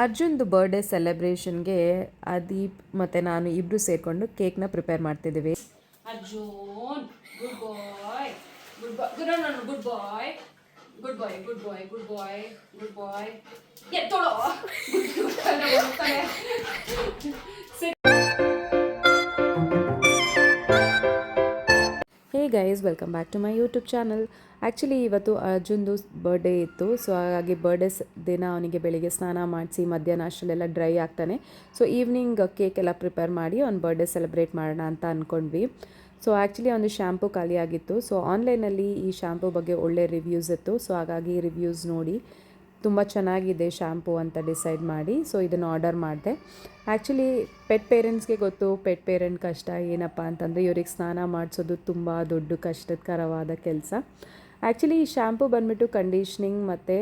ಅರ್ಜುನ್ದು birthday ಸೆಲೆಬ್ರೇಷನ್ಗೆ ಅದೀಪ್ ಮತ್ತು ನಾನು ಇಬ್ಬರು ಸೇರಿಕೊಂಡು ಕೇಕ್ನ ಪ್ರಿಪೇರ್ ಮಾಡ್ತಿದ್ದೀವಿ. Arjun good boy good boy good ನಾನು good boy good boy good boy good boy good boy ಎತ್ತೋಳು hey guys, welcome back to my YouTube channel. Actually ಇವತ್ತು ಅರ್ಜುನ್ದು ಬರ್ಡೇ ಇತ್ತು. ಸೊ ಹಾಗಾಗಿ ಬರ್ಡೇ ದಿನ ಅವನಿಗೆ ಬೆಳಿಗ್ಗೆ ಸ್ನಾನ ಮಾಡಿಸಿ ಮಧ್ಯಾಹ್ನ ಅಷ್ಟರಲ್ಲೆಲ್ಲ ಡ್ರೈ ಆಗ್ತಾನೆ. ಸೊ ಈವ್ನಿಂಗ್ ಕೇಕ್ ಎಲ್ಲ ಪ್ರಿಪೇರ್ ಮಾಡಿ ಅವ್ನ ಬರ್ಡೇ ಸೆಲೆಬ್ರೇಟ್ ಮಾಡೋಣ ಅಂತ ಅಂದ್ಕೊಂಡ್ವಿ. ಸೊ ಆ್ಯಕ್ಚುಲಿ ಒಂದು ಶ್ಯಾಂಪು ಖಾಲಿಯಾಗಿತ್ತು. ಸೊ ಆನ್ಲೈನಲ್ಲಿ ಈ ಶ್ಯಾಂಪು ಬಗ್ಗೆ ಒಳ್ಳೆ ರಿವ್ಯೂಸ್ ಇತ್ತು. ಸೊ ಹಾಗಾಗಿ ರಿವ್ಯೂಸ್ ನೋಡಿ ತುಂಬ ಚೆನ್ನಾಗಿದೆ ಶ್ಯಾಂಪು ಅಂತ ಡಿಸೈಡ್ ಮಾಡಿ ಸೊ ಇದನ್ನು ಆರ್ಡರ್ ಮಾಡಿದೆ. ಆ್ಯಕ್ಚುಲಿ ಪೆಟ್ ಪೇರೆಂಟ್ಸ್ಗೆ ಗೊತ್ತು ಪೆಟ್ ಪೇರೆಂಟ್ ಕಷ್ಟ ಏನಪ್ಪ ಅಂತಂದರೆ ಇವ್ರಿಗೆ ಸ್ನಾನ ಮಾಡಿಸೋದು ತುಂಬ ದೊಡ್ಡ ಕಷ್ಟಕರವಾದ ಕೆಲಸ. ಆ್ಯಕ್ಚುಲಿ ಈ ಶ್ಯಾಂಪು ಬಂದುಬಿಟ್ಟು ಕಂಡೀಷ್ನಿಂಗ್ ಮತ್ತು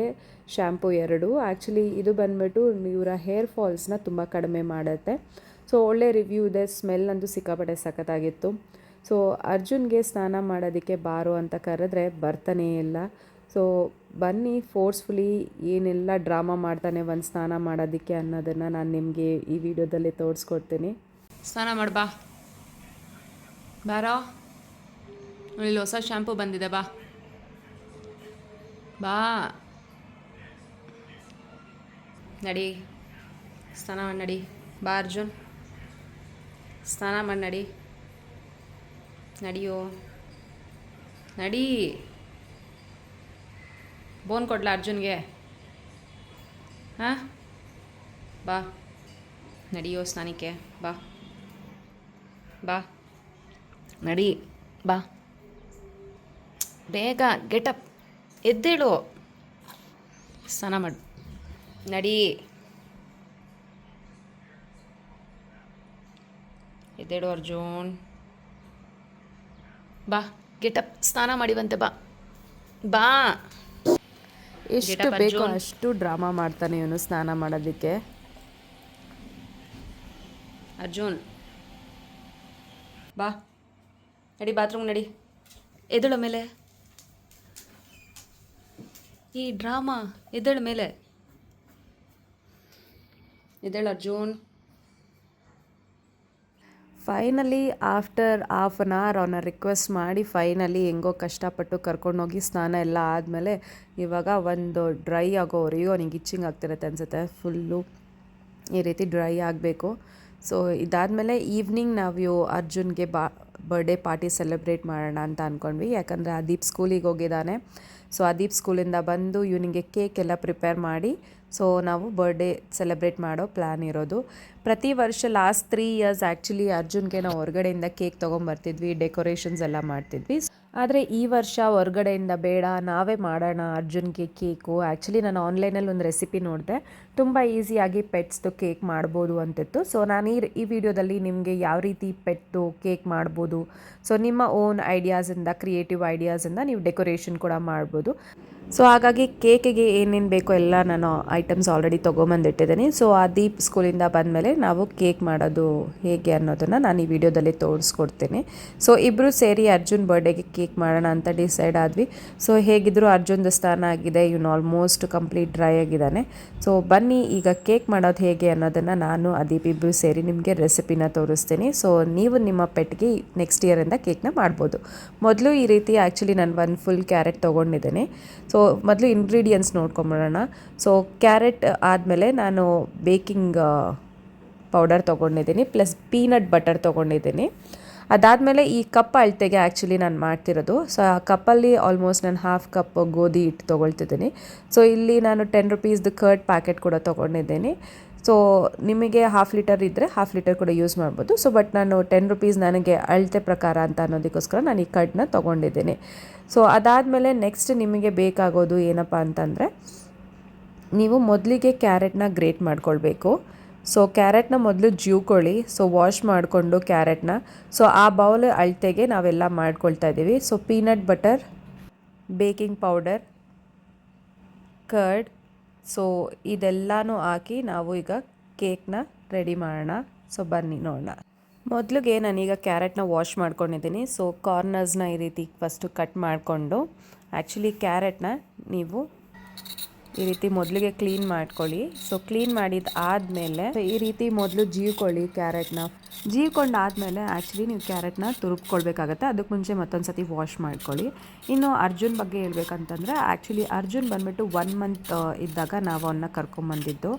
ಶ್ಯಾಂಪು ಎರಡು. ಆ್ಯಕ್ಚುಲಿ ಇದು ಬಂದುಬಿಟ್ಟು ಇವರ ಹೇರ್ ಫಾಲ್ಸ್ನ ತುಂಬ ಕಡಿಮೆ ಮಾಡುತ್ತೆ. ಸೊ ಒಳ್ಳೆ ರಿವ್ಯೂ ಇದೆ. ಸ್ಮೆಲ್ ಅಂತೂ ಸಿಕ್ಕಾಪಟ್ಟೆ ಸಖತ್ತಾಗಿತ್ತು. ಸೊ ಅರ್ಜುನ್ಗೆ ಸ್ನಾನ ಮಾಡೋದಕ್ಕೆ ಬಾರೋ ಅಂತ ಕರೆದ್ರೆ ಬರ್ತಾನೇ ಇಲ್ಲ. ಸೊ ಬನ್ನಿ ಫೋರ್ಸ್ಫುಲಿ ಏನೆಲ್ಲ ಡ್ರಾಮಾ ಮಾಡ್ತಾನೆ ಒಂದು ಸ್ನಾನ ಮಾಡೋದಕ್ಕೆ ಅನ್ನೋದನ್ನು ನಾನು ನಿಮಗೆ ಈ ವಿಡಿಯೋದಲ್ಲಿ ತೋರಿಸ್ಕೊಡ್ತೀನಿ. ಸ್ನಾನ ಮಾಡಿ ಬಾ ಬಾರೋ, ಇಲ್ಲಿ ಹೊಸ ಶ್ಯಾಂಪು ಬಂದಿದೆ ಬಾ ಬಾ ನಡಿ ಸ್ನಾನ ಮಾಡಿ ನಡಿ ಬಾ ಅರ್ಜುನ್ ಸ್ನಾನ ಮಾಡಿ ನಡಿ ನಡಿಯೋ ನಡಿ. ಬೋನ್ ಕೊಡ್ಲಾ ಅರ್ಜುನ್ಗೆ? ಹಾಂ ಬಾ ನಡಿಯೋ ಸ್ನಾನಕ್ಕೆ ಬಾ ಬಾ ನಡಿ ಬಾ ಬೇಗ ಗೆಟಪ್ ಎದ್ದೇಳು ಸ್ನಾನ ಮಾಡು ನಡಿ ಎದ್ದೇಳು ಅರ್ಜುನ್ ಬಾ ಗೆಟಪ್ ಸ್ನಾನ ಮಾಡಿವಂತೆ ಬಾ ಬಾ. ಎಷ್ಟು ಬೇಕೋ ಅಷ್ಟು ಡ್ರಾಮಾ ಮಾಡ್ತಾನೆ ಇವನು ಸ್ನಾನ ಮಾಡೋದಕ್ಕೆ. ಅರ್ಜುನ್ ಬಾ ನಡಿ ಬಾತ್ರೂಮ್ ನಡಿ ಎದ್ದೇಳ ಮೇಲೆ ಈ ಡ್ರಾಮಾ ಎದ್ದೇಳ ಮೇಲೆ ಎದ್ದೇಳ Arjun. Finally after half an hour ಅವನ್ನ ರಿಕ್ವೆಸ್ಟ್ ಮಾಡಿ ಫೈನಲಿ ಹೆಂಗೋ ಕಷ್ಟಪಟ್ಟು ಕರ್ಕೊಂಡೋಗಿ ಸ್ನಾನ ಎಲ್ಲ ಆದಮೇಲೆ ಇವಾಗ ಒಂದು ಡ್ರೈ ಆಗೋವರೆಗೂ ಅವನಿಗೆ ಇಚ್ಚಿಂಗ್ ಆಗ್ತಿರುತ್ತೆ ಅನಿಸುತ್ತೆ. ಫುಲ್ಲು ಈ ರೀತಿ ಡ್ರೈ ಆಗಬೇಕು. ಸೊ ಇದಾದಮೇಲೆ ಈವ್ನಿಂಗ್ ನಾವು ಅರ್ಜುನ್ಗೆ ಬರ್ಡೇ ಪಾರ್ಟಿ ಸೆಲೆಬ್ರೇಟ್ ಮಾಡೋಣ ಅಂತ ಅಂದ್ಕೊಂಡ್ವಿ. ಯಾಕಂದರೆ ಅದೀಪ್ ಸ್ಕೂಲಿಗೆ ಹೋಗಿದ್ದಾನೆ. ಸೊ ಅದೀಪ್ ಸ್ಕೂಲಿಂದ ಬಂದು ಇವನಿಗೆ ಕೇಕ್ ಎಲ್ಲ ಪ್ರಿಪೇರ್ ಮಾಡಿ ಸೊ ನಾವು ಬರ್ಡೇ ಸೆಲೆಬ್ರೇಟ್ ಮಾಡೋ ಪ್ಲ್ಯಾನ್ ಇರೋದು. ಪ್ರತಿ ವರ್ಷ ಲಾಸ್ಟ್ 3 ಇಯರ್ಸ್ ಆ್ಯಕ್ಚುಲಿ ಅರ್ಜುನ್ಗೆ ನಾವು ಹೊರಗಡೆಯಿಂದ ಕೇಕ್ ತೊಗೊಂಬರ್ತಿದ್ವಿ, ಡೆಕೋರೇಷನ್ಸ್ ಎಲ್ಲ ಮಾಡ್ತಿದ್ವಿ. ಆದರೆ ಈ ವರ್ಷ ಹೊರಗಡೆಯಿಂದ ಬೇಡ, ನಾವೇ ಮಾಡೋಣ ಅರ್ಜುನ್ಗೆ ಕೇಕು. ಆ್ಯಕ್ಚುಲಿ ನಾನು ಆನ್ಲೈನಲ್ಲಿ ಒಂದು ರೆಸಿಪಿ ನೋಡಿದೆ, ತುಂಬ ಈಸಿಯಾಗಿ ಪೆಟ್ಸ್ದು ಕೇಕ್ ಮಾಡ್ಬೋದು ಅಂತಿತ್ತು. ಸೊ ನಾನು ಈ ವಿಡಿಯೋದಲ್ಲಿ ನಿಮಗೆ ಯಾವ ರೀತಿ ಪೆಟ್ದು ಕೇಕ್ ಮಾಡ್ಬೋದು, ಸೊ ನಿಮ್ಮ ಓನ್ ಐಡಿಯಾಸಿಂದ ಕ್ರಿಯೇಟಿವ್ ಐಡಿಯಾಸಿಂದ ನೀವು ಡೆಕೋರೇಷನ್ ಕೂಡ ಮಾಡ್ಬೋದು. ಸೊ ಹಾಗಾಗಿ ಕೇಕಿಗೆ ಏನೇನು ಬೇಕೋ ಎಲ್ಲ ನಾನು ಐಟಮ್ಸ್ ಆಲ್ರೆಡಿ ತೊಗೊಂಬಂದಿಟ್ಟಿದ್ದೀನಿ. ಸೊ ಅದೀಪ್ ಸ್ಕೂಲಿಂದ ಬಂದಮೇಲೆ ನಾವು ಕೇಕ್ ಮಾಡೋದು ಹೇಗೆ ಅನ್ನೋದನ್ನು ನಾನು ಈ ವಿಡಿಯೋದಲ್ಲಿ ತೋರಿಸ್ಕೊಡ್ತೀನಿ. ಸೊ ಇಬ್ಬರು ಸೇರಿ ಅರ್ಜುನ್ ಬರ್ಡೇಗೆ ಕೇಕ್ ಮಾಡೋಣ ಅಂತ ಡಿಸೈಡ್ ಆದ್ವಿ. ಸೊ ಹೇಗಿದ್ದರೂ ಅರ್ಜುನ್ದು ಸ್ನಾನ ಆಗಿದೆ, ಇವನು ಆಲ್ಮೋಸ್ಟ್ ಕಂಪ್ಲೀಟ್ ಡ್ರೈ ಆಗಿದ್ದಾನೆ. ಸೊ ಬನ್ನಿ ಈಗ ಕೇಕ್ ಮಾಡೋದು ಹೇಗೆ ಅನ್ನೋದನ್ನು ನಾನು ಅದೀಪ್ ಇಬ್ಬರು ಸೇರಿ ನಿಮಗೆ ರೆಸಿಪಿನ ತೋರಿಸ್ತೀನಿ. ಸೊ ನೀವು ನಿಮ್ಮ ಪೆಟ್ಗೆ ನೆಕ್ಸ್ಟ್ ಇಯರಿಂದ ಕೇಕ್ನ ಮಾಡ್ಬೋದು. ಮೊದಲು ಈ ರೀತಿ ಆ್ಯಕ್ಚುಲಿ ನಾನು ಒಂದು ಫುಲ್ ಕ್ಯಾರೆಟ್ ತೊಗೊಂಡಿದ್ದೇನೆ. ಸೊ ಮೊದಲು ಇಂಗ್ರೀಡಿಯೆಂಟ್ಸ್ ನೋಡ್ಕೊಂಬಿಡೋಣ. ಸೊ ಕ್ಯಾರೆಟ್ ಆದಮೇಲೆ ನಾನು ಬೇಕಿಂಗ್ ಪೌಡರ್ ತೊಗೊಂಡಿದ್ದೀನಿ, ಪ್ಲಸ್ ಪೀನಟ್ ಬಟರ್ ತೊಗೊಂಡಿದ್ದೀನಿ. ಅದಾದಮೇಲೆ ಈ ಕಪ್ ಅಳತೆಗೆ ಆ್ಯಕ್ಚುಲಿ ನಾನು ಮಾಡ್ತಿರೋದು. ಸೊ ಆ ಕಪ್ಪಲ್ಲಿ ಆಲ್ಮೋಸ್ಟ್ ನಾನು 1/2 ಕಪ್ ಗೋಧಿ ಹಿಟ್ಟು ತೊಗೊಳ್ತಿದ್ದೀನಿ. ಸೊ ಇಲ್ಲಿ ನಾನು 10 ರುಪೀಸ್ದು ಕರ್ಡ್ ಪ್ಯಾಕೆಟ್ ಕೂಡ ತೊಗೊಂಡಿದ್ದೀನಿ. ಸೊ ನಿಮಗೆ 1/2 ಲೀಟರ್ ಇದ್ದರೆ 1/2 ಲೀಟರ್ ಕೂಡ ಯೂಸ್ ಮಾಡ್ಬೋದು. ಸೊ ಬಟ್ ನಾನು 10 ರುಪೀಸ್ ನನಗೆ ಅಳತೆ ಪ್ರಕಾರ ಅಂತ ಅನ್ನೋದಕ್ಕೋಸ್ಕರ ನಾನು ಈ ಕರ್ಡ್ನ ತೊಗೊಂಡಿದ್ದೀನಿ. ಸೊ ಅದಾದಮೇಲೆ ನೆಕ್ಸ್ಟ್ ನಿಮಗೆ ಬೇಕಾಗೋದು ಏನಪ್ಪ ಅಂತಂದರೆ, ನೀವು ಮೊದಲಿಗೆ ಕ್ಯಾರೆಟ್ನ ಗ್ರೇಟ್ ಮಾಡ್ಕೊಳ್ಬೇಕು. ಸೊ ಕ್ಯಾರೆಟ್ನ ಮೊದಲು ಜ್ಯೂಕೊಳ್ಳಿ. ಸೊ ವಾಶ್ ಮಾಡಿಕೊಂಡು ಕ್ಯಾರೆಟ್ನ ಸೊ ಆ ಬೌಲ್ ಅಳತೆಗೆ ನಾವೆಲ್ಲ ಮಾಡ್ಕೊಳ್ತಾ ಇದ್ದೀವಿ. So peanut butter, baking powder, curd, so ಇದೆಲ್ಲನೂ ಹಾಕಿ ನಾವು ಈಗ ಕೇಕ್ನ ರೆಡಿ ಮಾಡೋಣ. ಸೊ ಬನ್ನಿ ನೋಡೋಣ. ಮೊದಲಿಗೆ ನಾನೀಗ ಕ್ಯಾರೆಟ್ನ ವಾಶ್ ಮಾಡ್ಕೊಂಡಿದ್ದೀನಿ. ಸೊ ಕಾರ್ನರ್ಸ್ನ ಈ ರೀತಿ ಫಸ್ಟು ಕಟ್ ಮಾಡಿಕೊಂಡು, ಆ್ಯಕ್ಚುಲಿ ಕ್ಯಾರೆಟ್ನ ನೀವು ಈ ರೀತಿ ಮೊದಲಿಗೆ ಕ್ಲೀನ್ ಮಾಡ್ಕೊಳ್ಳಿ. ಸೊ ಕ್ಲೀನ್ ಮಾಡಿದ ಆದಮೇಲೆ ಈ ರೀತಿ ಮೊದಲು ಜೀವ್ಕೊಳ್ಳಿ ಕ್ಯಾರೆಟ್ನ. ಜೀವ್ಕೊಂಡಾದ್ಮೇಲೆ ಆ್ಯಕ್ಚುಲಿ ನೀವು ಕ್ಯಾರೆಟ್ನ ತುರುಬ್ಕೊಳ್ಬೇಕಾಗತ್ತೆ. ಅದಕ್ಕೆ ಮುಂಚೆ ಮತ್ತೊಂದು ಸತಿ ವಾಶ್ ಮಾಡ್ಕೊಳ್ಳಿ. ಇನ್ನು ಅರ್ಜುನ್ ಬಗ್ಗೆ ಹೇಳ್ಬೇಕಂತಂದರೆ ಆ್ಯಕ್ಚುಲಿ ಅರ್ಜುನ್ ಬಂದುಬಿಟ್ಟು 1 ಮಂತ್ ಇದ್ದಾಗ ನಾವು ಅವನ್ನ ಕರ್ಕೊಂಬಂದಿದ್ದು.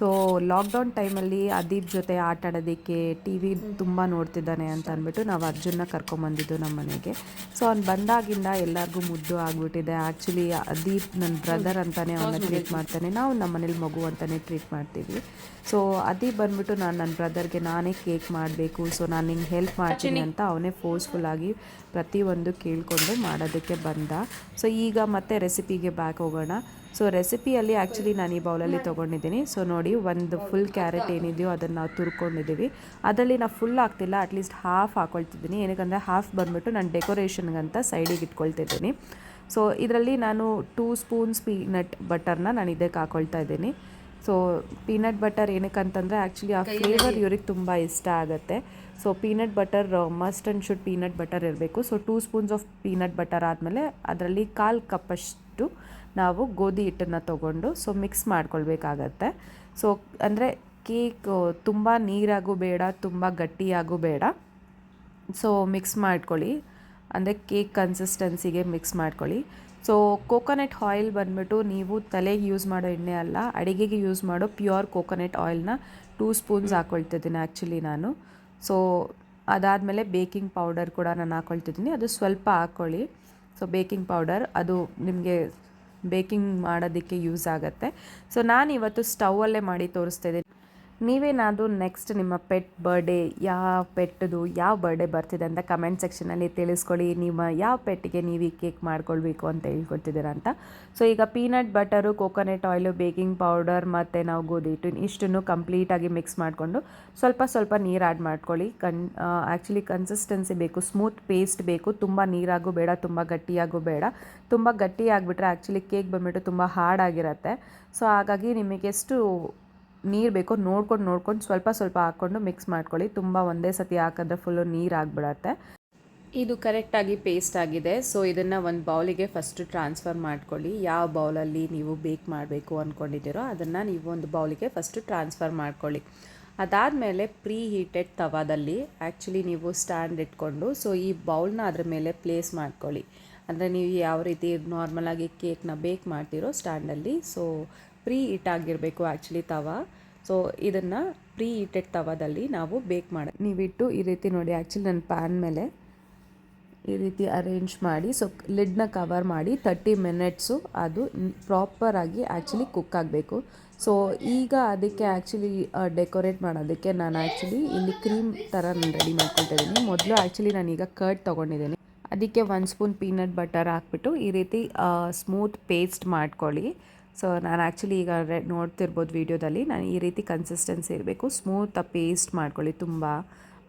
ಸೊ ಲಾಕ್ಡೌನ್ ಟೈಮಲ್ಲಿ ಅದೀಪ್ ಜೊತೆ ಆಟ ಆಡೋದಕ್ಕೆ ಟಿ ವಿ ತುಂಬ ನೋಡ್ತಿದ್ದಾನೆ ಅಂತ ಅಂದ್ಬಿಟ್ಟು ನಾವು ಅರ್ಜುನ್ನ ಕರ್ಕೊಂಬಂದಿದ್ದು ನಮ್ಮ ಮನೆಗೆ. ಸೊ ಅವ್ನು ಬಂದಾಗಿಂದ ಎಲ್ಲರಿಗೂ ಮುದ್ದು ಆಗಿಬಿಟ್ಟಿದೆ. ಆ್ಯಕ್ಚುಲಿ ಅದೀಪ್ ನನ್ನ ಬ್ರದರ್ ಅಂತಲೇ ಅವನ್ನ ಟ್ರೀಟ್ ಮಾಡ್ತಾನೆ. ನಾವು ನಮ್ಮ ಮನೇಲಿ ಮಗು ಅಂತಲೇ ಟ್ರೀಟ್ ಮಾಡ್ತೀವಿ. ಸೊ ಅದೀಪ್ ಬಂದುಬಿಟ್ಟು ನಾನು ನನ್ನ ಬ್ರದರ್ಗೆ ನಾನೇ ಕೇಕ್ ಮಾಡಬೇಕು, ಸೊ ನಾನು ನಿಂಗೆ ಹೆಲ್ಪ್ ಮಾಡ್ತೀನಿ ಅಂತ ಅವನೇ ಫೋರ್ಸ್ಫುಲ್ಲಾಗಿ ಪ್ರತಿಯೊಂದು ಕೇಳಿಕೊಂಡು ಮಾಡೋದಕ್ಕೆ ಬಂದ. ಸೊ ಈಗ ಮತ್ತೆ ರೆಸಿಪಿಗೆ ಬ್ಯಾಕ್ ಹೋಗೋಣ. ಸೊ ರೆಸಿಪಿಯಲ್ಲಿ ಆ್ಯಕ್ಚುಲಿ ನಾನು ಈ ಬೌಲಲ್ಲಿ ತೊಗೊಂಡಿದ್ದೀನಿ. ಸೊ ನೋಡಿ, ಒಂದು ಫುಲ್ ಕ್ಯಾರೆಟ್ ಏನಿದೆಯೋ ಅದನ್ನು ನಾವು ತುರ್ಕೊಂಡಿದ್ದೀವಿ. ಅದರಲ್ಲಿ ನಾವು ಫುಲ್ ಆಗ್ತಿಲ್ಲ, ಅಟ್ಲೀಸ್ಟ್ ಹಾಫ್ ಹಾಕ್ಕೊಳ್ತಿದ್ದೀನಿ. ಏನಕ್ಕಂದರೆ ಹಾಫ್ ಬಂದುಬಿಟ್ಟು ನಾನು ಡೆಕೋರೇಷನ್ಗಂತ ಸೈಡಿಗೆ ಇಟ್ಕೊಳ್ತಿದ್ದೀನಿ. ಸೊ ಇದರಲ್ಲಿ ನಾನು 2 ಸ್ಪೂನ್ಸ್ ಪೀನಟ್ ಬಟರ್ನ ನಾನು ಇದಕ್ಕೆ ಹಾಕ್ಕೊಳ್ತಾ ಇದ್ದೀನಿ. ಸೊ ಪೀನಟ್ ಬಟರ್ ಏನಕ್ಕಂತಂದರೆ ಆ್ಯಕ್ಚುಲಿ ಆ ಫ್ಲೇವರ್ ಇವ್ರಿಗೆ ತುಂಬ ಇಷ್ಟ ಆಗುತ್ತೆ. So peanut butter must and should peanut butter ಇರಬೇಕು. So 2 spoons of peanut butter ಆದಮೇಲೆ ಅದರಲ್ಲಿ 1/4 ಕಪ್ಪಷ್ಟು ನಾವು ಗೋಧಿ ಹಿಟ್ಟನ್ನು ತೊಗೊಂಡು ಸೊ ಮಿಕ್ಸ್ ಮಾಡ್ಕೊಳ್ಬೇಕಾಗತ್ತೆ. ಸೊ ಅಂದರೆ ಕೇಕ್ ತುಂಬ ನೀರಾಗೂ ಬೇಡ, ತುಂಬ ಗಟ್ಟಿಯಾಗೂ ಬೇಡ. ಸೊ ಮಿಕ್ಸ್ ಮಾಡ್ಕೊಳ್ಳಿ, ಅಂದರೆ ಕೇಕ್ ಕನ್ಸಿಸ್ಟೆನ್ಸಿಗೆ ಮಿಕ್ಸ್ ಮಾಡ್ಕೊಳ್ಳಿ. ಸೊ ಕೋಕೋನಟ್ ಆಯಿಲ್ ಬಂದುಬಿಟ್ಟು ನೀವು ತಲೆಗೆ ಯೂಸ್ ಮಾಡೋ ಎಣ್ಣೆ ಅಲ್ಲ, ಅಡುಗೆಗೆ ಯೂಸ್ ಮಾಡೋ ಪ್ಯೂರ್ ಕೋಕೋನಟ್ ಆಯಿಲ್ನ 2 ಸ್ಪೂನ್ಸ್ ಹಾಕ್ಕೊಳ್ತಿದ್ದೀನಿ ಆ್ಯಕ್ಚುಲಿ ನಾನು. ಸೊ ಅದಾದಮೇಲೆ ಬೇಕಿಂಗ್ ಪೌಡರ್ ಕೂಡ ನಾನು ಹಾಕ್ಕೊಳ್ತಿದ್ದೀನಿ, ಅದು ಸ್ವಲ್ಪ ಹಾಕ್ಕೊಳ್ಳಿ. ಸೊ ಬೇಕಿಂಗ್ ಪೌಡರ್ ಅದು ನಿಮಗೆ ಬೇಕಿಂಗ್ ಮಾಡೋದಕ್ಕೆ ಯೂಸ್ ಆಗುತ್ತೆ. ಸೊ ನಾನು ಇವತ್ತು ಸ್ಟವಲ್ಲೇ ಮಾಡಿ ತೋರಿಸ್ತಾ ಇದ್ದೀನಿ. ನೀವೇನಾದರೂ ನೆಕ್ಸ್ಟ್ ನಿಮ್ಮ ಪೆಟ್ ಬರ್ಡೇ, ಯಾವ ಬರ್ಡೇ ಬರ್ತಿದೆ ಅಂತ ಕಮೆಂಟ್ ಸೆಕ್ಷನಲ್ಲಿ ತಿಳಿಸ್ಕೊಳ್ಳಿ. ನಿಮ್ಮ ಯಾವ ಪೆಟ್ಟಿಗೆ ನೀವು ಈ ಕೇಕ್ ಮಾಡ್ಕೊಳ್ಬೇಕು ಅಂತ ಹೇಳ್ಕೊಡ್ತಿದ್ದೀರಾ ಅಂತ. ಸೊ ಈಗ peanut butter, coconut oil, baking powder ಮತ್ತು ನಾವು ಗೋಧಿ ಹಿಟ್ಟು ಇಷ್ಟನ್ನು ಕಂಪ್ಲೀಟಾಗಿ ಮಿಕ್ಸ್ ಮಾಡಿಕೊಂಡು ಸ್ವಲ್ಪ ನೀರು ಆ್ಯಡ್ ಮಾಡ್ಕೊಳ್ಳಿ. ಆ್ಯಕ್ಚುಲಿ ಕನ್ಸಿಸ್ಟೆನ್ಸಿ ಬೇಕು, ಸ್ಮೂತ್ ಪೇಸ್ಟ್ ಬೇಕು, ತುಂಬ ನೀರಾಗೂ ಬೇಡ, ತುಂಬ ಗಟ್ಟಿಯಾಗೂ ಬೇಡ. ತುಂಬ ಗಟ್ಟಿ ಆಗಿಬಿಟ್ರೆ ಆ್ಯಕ್ಚುಲಿ ಕೇಕ್ ಬಂದುಬಿಟ್ಟು ತುಂಬ ಹಾರ್ಡಾಗಿರುತ್ತೆ. ಸೊ ಹಾಗಾಗಿ ನಿಮಗೆಷ್ಟು ನೀರು ಬೇಕೋ ನೋಡ್ಕೊಂಡು ಸ್ವಲ್ಪ ಹಾಕ್ಕೊಂಡು ಮಿಕ್ಸ್ ಮಾಡ್ಕೊಳ್ಳಿ. ತುಂಬ ಒಂದೇ ಸತಿ ಹಾಕಿದ್ರೆ ಫುಲ್ಲು ನೀರು ಆಗಿಬಿಡತ್ತೆ. ಇದು ಕರೆಕ್ಟಾಗಿ ಪೇಸ್ಟ್ ಆಗಿದೆ. ಸೊ ಇದನ್ನು ಒಂದು ಬೌಲಿಗೆ ಫಸ್ಟು ಟ್ರಾನ್ಸ್ಫರ್ ಮಾಡ್ಕೊಳ್ಳಿ. ಯಾವ ಬೌಲಲ್ಲಿ ನೀವು ಬೇಕ್ ಮಾಡಬೇಕು ಅಂದ್ಕೊಂಡಿದ್ದೀರೋ ಅದನ್ನು ನೀವು ಒಂದು ಬೌಲಿಗೆ ಫಸ್ಟು ಟ್ರಾನ್ಸ್ಫರ್ ಮಾಡ್ಕೊಳ್ಳಿ. ಅದಾದಮೇಲೆ ಪ್ರೀ ಹೀಟೆಡ್ ತವಾದಲ್ಲಿ ಆ್ಯಕ್ಚುಲಿ ನೀವು ಸ್ಟ್ಯಾಂಡ್ ಇಟ್ಕೊಂಡು ಸೊ ಈ ಬೌಲ್ನ ಅದ್ರ ಮೇಲೆ ಪ್ಲೇಸ್ ಮಾಡ್ಕೊಳ್ಳಿ. ಅಂದರೆ ನೀವು ಯಾವ ರೀತಿ ನಾರ್ಮಲಾಗಿ ಕೇಕ್ನ ಬೇಕ್ ಮಾಡ್ತೀರೋ ಸ್ಟ್ಯಾಂಡಲ್ಲಿ, ಸೊ ಪ್ರೀ ಹೀಟ್ ಆಗಿರಬೇಕು ಆ್ಯಕ್ಚುಲಿ ತವಾ. ಸೊ ಇದನ್ನು ಪ್ರೀ ಹೀಟೆಡ್ ತವಾದಲ್ಲಿ ನಾವು ಬೇಕ್ ಮಾಡಿ ನೀವಿಟ್ಟು ಈ ರೀತಿ ನೋಡಿ. ಆ್ಯಕ್ಚುಲಿ ನನ್ನ ಪ್ಯಾನ್ ಮೇಲೆ ಈ ರೀತಿ ಅರೇಂಜ್ ಮಾಡಿ ಸೊ ಲಿಡ್ನ ಕವರ್ ಮಾಡಿ 30 ಮಿನಿಟ್ಸು ಅದು ಪ್ರಾಪರಾಗಿ ಆ್ಯಕ್ಚುಲಿ ಕುಕ್ ಆಗಬೇಕು. ಸೊ ಈಗ ಅದಕ್ಕೆ ಆ್ಯಕ್ಚುಲಿ ಡೆಕೋರೇಟ್ ಮಾಡೋದಕ್ಕೆ ನಾನು ಆ್ಯಕ್ಚುಲಿ ಇಲ್ಲಿ ಕ್ರೀಮ್ ಥರ ನಾನು ರೆಡಿ ಮಾಡ್ಕೊಳ್ತಾ ಇದ್ದೀನಿ. ಮೊದಲು ಆ್ಯಕ್ಚುಲಿ ನಾನೀಗ ಕರ್ಡ್ ತೊಗೊಂಡಿದ್ದೀನಿ, ಅದಕ್ಕೆ 1 ಸ್ಪೂನ್ ಪೀನಟ್ ಬಟರ್ ಹಾಕ್ಬಿಟ್ಟು ಈ ರೀತಿ ಸ್ಮೂತ್ ಪೇಸ್ಟ್ ಮಾಡ್ಕೊಳ್ಳಿ. ಸೊ ನಾನು ಆ್ಯಕ್ಚುಲಿ ಈಗ ನೋಡ್ತಿರ್ಬೋದು ವೀಡಿಯೋದಲ್ಲಿ, ನಾನು ಈ ರೀತಿ ಕನ್ಸಿಸ್ಟೆನ್ಸಿ ಇರಬೇಕು. ಸ್ಮೂತ್ ಪೇಸ್ಟ್ ಮಾಡ್ಕೊಳ್ಳಿ, ತುಂಬ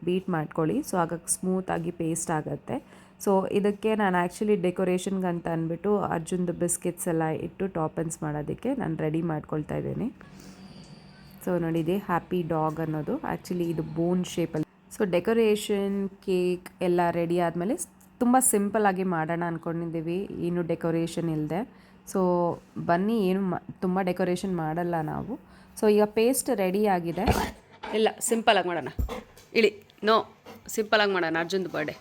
ಬೀಟ್ ಮಾಡ್ಕೊಳ್ಳಿ. ಸೊ ಹಾಗಾಗಿ ಸ್ಮೂತಾಗಿ ಪೇಸ್ಟ್ ಆಗುತ್ತೆ. ಸೊ ಇದಕ್ಕೆ ನಾನು ಆ್ಯಕ್ಚುಲಿ ಡೆಕೋರೇಷನ್ಗಂತ ಅಂದ್ಬಿಟ್ಟು ಅರ್ಜುನ್ದು ಬಿಸ್ಕೆಟ್ಸ್ ಎಲ್ಲ ಇಟ್ಟು ಟಾಪನ್ಸ್ ಮಾಡೋದಕ್ಕೆ ನಾನು ರೆಡಿ ಮಾಡ್ಕೊಳ್ತಾ ಇದ್ದೀನಿ. ಸೊ ನೋಡಿದೆ ಹ್ಯಾಪಿ ಡಾಗ್ ಅನ್ನೋದು ಆ್ಯಕ್ಚುಲಿ ಇದು ಬೋನ್ ಶೇಪಲ್ಲಿ. ಸೊ ಡೆಕೋರೇಷನ್ ಕೇಕ್ ಎಲ್ಲ ರೆಡಿ ಆದಮೇಲೆ ತುಂಬ ಸಿಂಪಲ್ಲಾಗಿ ಮಾಡೋಣ ಅಂದ್ಕೊಂಡಿದ್ದೀವಿ, ಏನು ಡೆಕೋರೇಷನ್ ಇಲ್ಲದೆ. ಸೊ ಬನ್ನಿ, ಏನು ತುಂಬ ಡೆಕೋರೇಷನ್ ಮಾಡಲ್ಲ ನಾವು. ಸೊ ಈಗ ಪೇಸ್ಟ್ ರೆಡಿ ಆಗಿದೆ. ಇಲ್ಲ, ಸಿಂಪಲಾಗಿ ಮಾಡೋಣ. ಸಿಂಪಲಾಗಿ ಮಾಡೋಣ ಅರ್ಜುನ್ದು ಬರ್ಡೇ.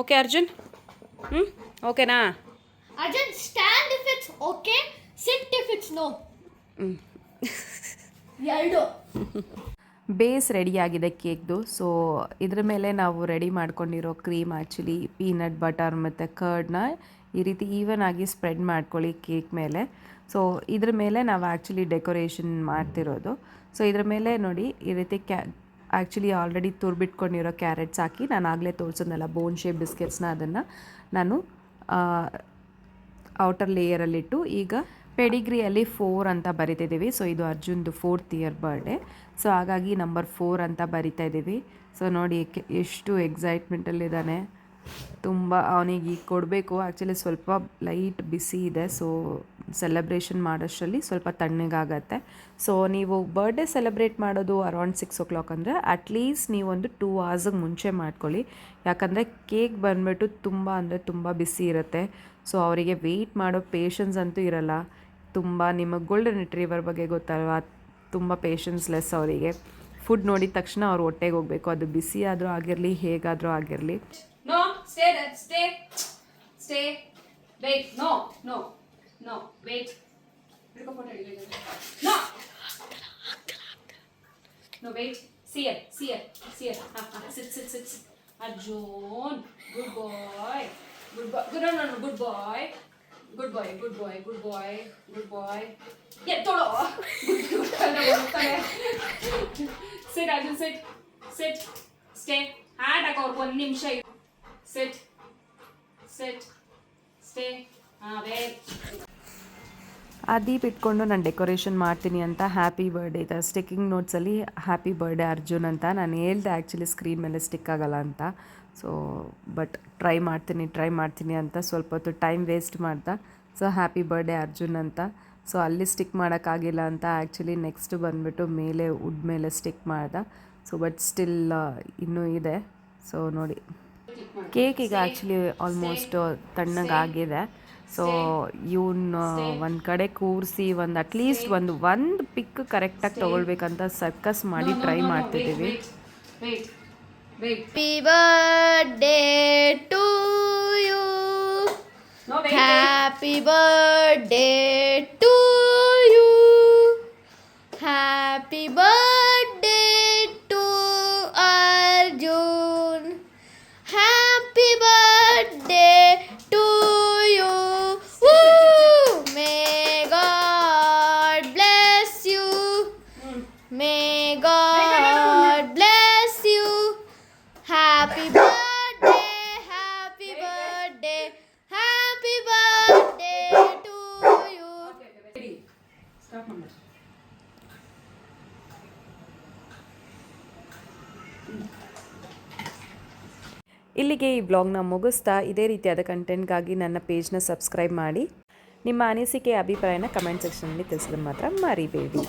ಓಕೆ ಅರ್ಜುನ್, ಓಕೆನಾ? Arjun, stand if it's okay, sit if it's no. ಎರಡು ಬೇಸ್ ರೆಡಿಯಾಗಿದೆ ಕೇಕ್ದು. ಸೊ ಇದ್ರ ಮೇಲೆ ನಾವು ರೆಡಿ ಮಾಡ್ಕೊಂಡಿರೋ ಕ್ರೀಮ್ ಆ್ಯಕ್ಚುಲಿ ಪೀನಟ್ ಬಟರ್ ಮತ್ತು ಕರ್ಡ್ನ ಈ ರೀತಿ ಈವನ್ ಆಗಿ ಸ್ಪ್ರೆಡ್ ಮಾಡ್ಕೊಳ್ಳಿ ಕೇಕ್ ಮೇಲೆ. ಸೊ ಇದ್ರ ಮೇಲೆ ನಾವು ಆ್ಯಕ್ಚುಲಿ ಡೆಕೋರೇಷನ್ ಮಾಡ್ತಿರೋದು. ಸೊ ಇದ್ರ ಮೇಲೆ ನೋಡಿ ಈ ರೀತಿ ಆ್ಯಕ್ಚುಲಿ ಆಲ್ರೆಡಿ ತುರ್ಬಿಟ್ಕೊಂಡಿರೋ ಕ್ಯಾರೆಟ್ಸ್ ಹಾಕಿ, ನಾನು ಆಗಲೇ ತೋರಿಸೋದಲ್ಲ ಬೋನ್ ಶೇಪ್ ಬಿಸ್ಕೆಟ್ಸ್ನ, ಅದನ್ನು ನಾನು ಔಟರ್ ಲೇಯರಲ್ಲಿಟ್ಟು ಈಗ ಪೆಡಿಗ್ರಿಯಲ್ಲಿ 4 ಅಂತ ಬರಿತಿದ್ದೀವಿ. ಸೊ ಇದು ಅರ್ಜುನ್ದು 4th ಇಯರ್ ಬರ್ಡೇ. ಸೊ ಹಾಗಾಗಿ ನಂಬರ್ 4 ಅಂತ ಬರಿತಾ ಇದ್ದೀವಿ. ಸೊ ನೋಡಿ ಎಷ್ಟು ಎಕ್ಸೈಟ್ಮೆಂಟಲ್ಲಿದ್ದಾನೆ, ತುಂಬ ಅವನಿಗೆ ಈಗ ಕೊಡಬೇಕು. ಆ್ಯಕ್ಚುಲಿ ಸ್ವಲ್ಪ ಲೈಟ್ ಬಿಸಿ ಇದೆ, ಸೊ ಸೆಲೆಬ್ರೇಷನ್ ಮಾಡೋಷ್ಟರಲ್ಲಿ ಸ್ವಲ್ಪ ತಣ್ಣಗಾಗತ್ತೆ. ಸೊ ನೀವು ಬರ್ಡೇ ಸೆಲೆಬ್ರೇಟ್ ಮಾಡೋದು ಅರೌಂಡ್ 6 o'clock ಅಂದರೆ ಅಟ್ಲೀಸ್ಟ್ ನೀವೊಂದು 2 hours ಮುಂಚೆ ಮಾಡ್ಕೊಳ್ಳಿ. ಯಾಕಂದರೆ ಕೇಕ್ ಬಂದುಬಿಟ್ಟು ತುಂಬ ಅಂದರೆ ತುಂಬ ಬಿಸಿ ಇರುತ್ತೆ. ಸೊ ಅವರಿಗೆ ವೆಯ್ಟ್ ಮಾಡೋ ಪೇಷನ್ಸ್ ಅಂತೂ ಇರಲ್ಲ. ತುಂಬ ನಿಮಗೆ ಗೋಲ್ಡನ್ ರಿಟ್ರೀವರ್ ಬಗ್ಗೆ ಗೊತ್ತಲ್ವಾ, ತುಂಬ ಪೇಷನ್ಸ್ಲೆಸ್ ಅವರಿಗೆ. ಫುಡ್ ನೋಡಿದ ತಕ್ಷಣ ಅವ್ರು ಹೊಟ್ಟೆಗೆ ಹೋಗಬೇಕು, ಅದು ಬಿಸಿ ಆದರೂ ಆಗಿರಲಿ ಹೇಗಾದರೂ ಆಗಿರಲಿ. No, stay there. Stay. Stay. Wait. No. No. No. Wait. No. No, wait. See it. See it. See it. Sit, sit, sit. Arjun. Good boy. Good boy. Good, no, no, no. Good boy. Good boy. Good boy. Good boy. Good boy. Yeah, tolo. Sit, Arjun. Sit. Sit. Stay. Hand ಹಾಕೋರು 1 ನಿಮಿಷ. Sit. Sit. Stay. Wait. ಆ ದೀಪ್ ಇಟ್ಕೊಂಡು ನಾನು decoration ಮಾಡ್ತೀನಿ ಅಂತ happy birthday ಇದೆ sticking ನೋಟ್ಸಲ್ಲಿ happy birthday Arjun ಅಂತ ನಾನು ಹೇಳ್ದೆ. ಆ್ಯಕ್ಚುಲಿ ಸ್ಕ್ರೀನ್ ಮೇಲೆ ಸ್ಟಿಕ್ ಆಗಲ್ಲ ಅಂತ. ಸೊ ಬಟ್ ಟ್ರೈ ಮಾಡ್ತೀನಿ ಅಂತ ಸ್ವಲ್ಪ ಹೊತ್ತು ಟೈಮ್ ವೇಸ್ಟ್ ಮಾಡ್ದೆ. ಸೊ ಹ್ಯಾಪಿ ಬರ್ಡೇ ಅರ್ಜುನ್ ಅಂತ. ಸೊ ಅಲ್ಲಿ ಸ್ಟಿಕ್ ಮಾಡೋಕ್ಕಾಗಿಲ್ಲ ಅಂತ ಆ್ಯಕ್ಚುಲಿ ನೆಕ್ಸ್ಟ್ ಬಂದುಬಿಟ್ಟು ಮೇಲೆ ವುಡ್ ಮೇಲೆ ಸ್ಟಿಕ್ ಮಾಡ್ದೆ. ಸೊ ಬಟ್ ಸ್ಟಿಲ್ ಇನ್ನೂ ಇದೆ. ಸೊ ನೋಡಿ, ಕೇಕ್ ಈಗ ಆ್ಯಕ್ಚುಲಿ ಆಲ್ಮೋಸ್ಟ್ ತಣ್ಣಗಾಗಿದೆ. ಸೊ ಇವನ್ನ ಒಂದು ಕಡೆ ಕೂರಿಸಿ ಅಟ್ಲೀಸ್ಟ್ ಒಂದು ಪಿಕ್ ಕರೆಕ್ಟಾಗಿ ತೊಗೊಳ್ಬೇಕಂತ ಸರ್ಕಸ್ ಮಾಡಿ ಟ್ರೈ ಮಾಡ್ತಿದ್ದೀವಿ. Wait. Wait. Happy birthday to you. No, wait. Happy birthday to you. Happy birthday to Arjun. Happy birthday to you. Woo! May God bless you. May God bless you. Happy birthday, happy birthday, happy birthday to you. Ready. Stop ಮಾಡಿ. ಇಲ್ಲಿಗೆ ಈ ಬ್ಲಾಗ್ನ ಮುಗಿಸ್ತಾ ಇದೇ ರೀತಿಯಾದ ಕಂಟೆಂಟ್ಗಾಗಿ ನನ್ನ ಪೇಜ್ನ subscribe ಮಾಡಿ. ನಿಮ್ಮ ಅನಿಸಿಕೆ ಅಭಿಪ್ರಾಯನ ಕಮೆಂಟ್ ಸೆಕ್ಷನಲ್ಲಿ ತಿಳಿಸೋದು ಮಾತ್ರ ಮರಿಬೇಡಿ.